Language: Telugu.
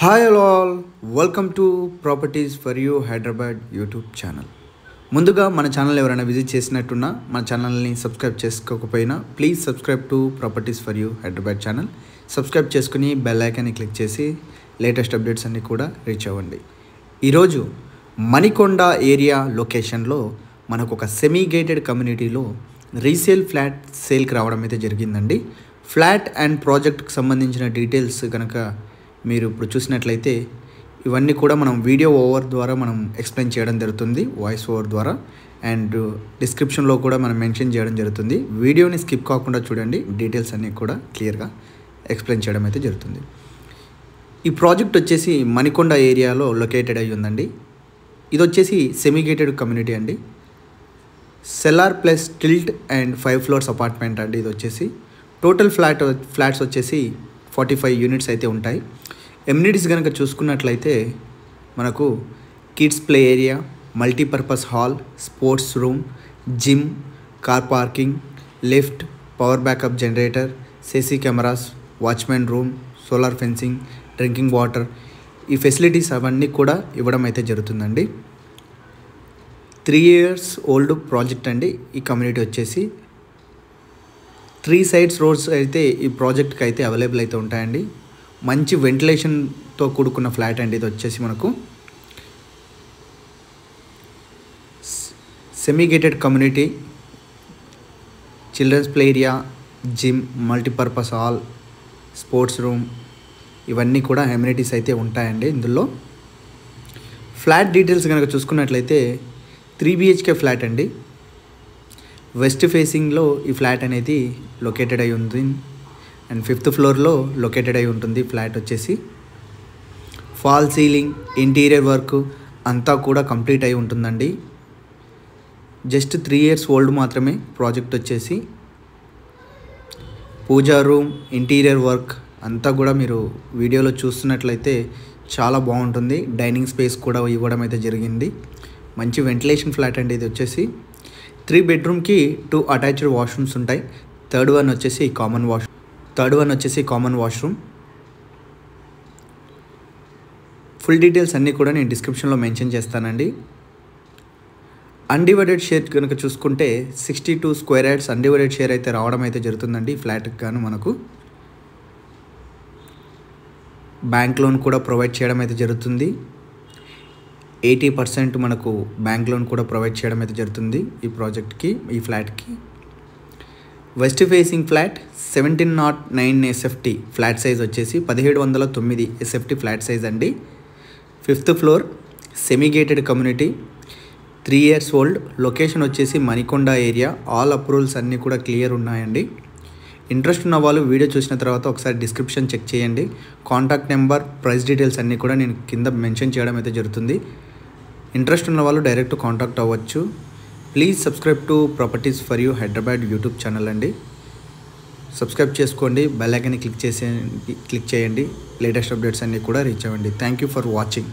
Hi all welcome to properties for you Hyderabad YouTube channel. ముందుగా మన ఛానల్ ఎవరైనా విజిట్ చేసినట్టున్నా మన ఛానల్ని సబ్స్క్రైబ్ చేసుకోకపోయినా please subscribe to properties for you Hyderabad channel. Subscribe చేసుకుని బెల్ ఐకాన్ని క్లిక్ చేసి లేటెస్ట్ అప్డేట్స్ అన్నీ కూడా రీచ్ అవ్వండి. ఈరోజు మణికొండ ఏరియా లొకేషన్లో మనకు ఒక సెమీ గేటెడ్ కమ్యూనిటీలో రీసేల్ ఫ్లాట్ సేల్కి రావడం అయితే జరిగిందండి. ఫ్లాట్ అండ్ ప్రాజెక్ట్కి సంబంధించిన డీటెయిల్స్ కనుక మీరు ఇప్పుడు చూసినట్లయితే ఇవన్నీ కూడా మనం వీడియో ఓవర్ ద్వారా మనం ఎక్స్ప్లెయిన్ చేయడం జరుగుతుంది, వాయిస్ ఓవర్ ద్వారా. అండ్ డిస్క్రిప్షన్లో కూడా మనం మెన్షన్ చేయడం జరుగుతుంది. వీడియోని స్కిప్ కాకుండా చూడండి, డీటెయిల్స్ అన్నీ కూడా క్లియర్గా ఎక్స్ప్లెయిన్ చేయడం అయితే జరుగుతుంది. ఈ ప్రాజెక్ట్ వచ్చేసి మణికొండ ఏరియాలో లొకేటెడ్ అయ్యి ఉందండి. ఇది వచ్చేసి సెమీ గేటెడ్ కమ్యూనిటీ అండి. Cellar plus tilt and 5 floors apartment అండి. ఇది వచ్చేసి టోటల్ ఫ్లాట్స్ వచ్చేసి 45 యూనిట్స్ అయితే ఉంటాయి. ఎమ్యూనిటీస్ కనుక చూసుకున్నట్లయితే మనకు kids play area, multipurpose hall, sports room, gym, car parking, lift, power backup generator, CC cameras, watchmen room, solar fencing, drinking water, ఈ ఫెసిలిటీస్ అవన్నీ కూడా ఇవ్వడం అయితే జరుగుతుందండి. 3 years ఓల్డ్ ప్రాజెక్ట్ అండి. ఈ కమ్యూనిటీ వచ్చేసి 3 sides రోడ్స్ అయితే ఈ ప్రాజెక్ట్కి అయితే అవైలబుల్ అయితే ఉంటాయండి. మంచి వెంటిలేషన్తో కూడుకున్న ఫ్లాట్ అండి. ఇది వచ్చేసి మనకు semi gated community, children's play area, gym, multipurpose hall, sports room, ఇవన్నీ కూడా అమ్యూనిటీస్ అయితే ఉంటాయండి ఇందులో. ఫ్లాట్ డీటెయిల్స్ కనుక చూసుకున్నట్లయితే 3 BHK ఫ్లాట్ అండి. వెస్ట్ ఫేసింగ్లో ఈ ఫ్లాట్ అనేది లొకేటెడ్ అయి ఉంది. అండ్ 5th floorలో లొకేటెడ్ అయి ఉంటుంది ఫ్లాట్ వచ్చేసి. ఫాల్ సీలింగ్, ఇంటీరియర్ వర్క్ అంతా కూడా కంప్లీట్ అయి ఉంటుందండి. జస్ట్ 3 years ఓల్డ్ మాత్రమే ప్రాజెక్ట్ వచ్చేసి. పూజా రూమ్, ఇంటీరియర్ వర్క్ అంతా కూడా మీరు వీడియోలో చూస్తున్నట్లయితే చాలా బాగుంటుంది. డైనింగ్ స్పేస్ కూడా ఇవ్వడం అయితే జరిగింది. మంచి వెంటిలేషన్ ఫ్లాట్ అండి. ఇది వచ్చేసి 3 bedroomకి 2 attached వాష్రూమ్స్ ఉంటాయి. థర్డ్ వన్ వచ్చేసి కామన్ వాష్రూమ్. ఫుల్ డీటెయిల్స్ అన్నీ కూడా నేను డిస్క్రిప్షన్లో మెన్షన్ చేస్తానండి. అన్డివైడెడ్ షేర్ కనుక చూసుకుంటే 62 square yards అన్డివైడెడ్ షేర్ అయితే రావడం అయితే జరుగుతుందండి. ఈ ఫ్లాట్కి గాను మనకు బ్యాంక్ లోన్ కూడా ప్రొవైడ్ చేయడం అయితే జరుగుతుంది. 80% మనకు బ్యాంక్ లోన్ కూడా ప్రొవైడ్ చేయడం అయితే జరుగుతుంది ఈ ప్రాజెక్ట్కి, ఈ ఫ్లాట్కి. West facing flat 1709 SFT flat size వచ్చేసి 1709 SFT ఫ్లాట్ సైజ్ అండి. 5th floor semi gated community, 3 years old. Location వచ్చేసి మణికొండ ఏరియా. ఆల్ అప్రూవల్స్ అన్నీ కూడా క్లియర్ ఉన్నాయండి. ఇంట్రెస్ట్ ఉన్న వాళ్ళు వీడియో చూసిన తర్వాత ఒకసారి డిస్క్రిప్షన్ చెక్ చేయండి. కాంటాక్ట్ నెంబర్, ప్రైస్ డీటెయిల్స్ అన్నీ కూడా నేను కింద మెన్షన్ చేయడం అయితే జరుగుతుంది. ఇంట్రెస్ట్ ఉన్న వాళ్ళు డైరెక్ట్ కాంటాక్ట్ అవ్వచ్చు. Please subscribe to properties for you Hyderabad YouTube channel అండి. సబ్స్క్రైబ్ చేసుకోండి, బెల్ ఐకాన్ని క్లిక్ చేయండి. లేటెస్ట్ అప్డేట్స్ అన్నీ కూడా రీచ్ అవ్వండి. Thank you for watching.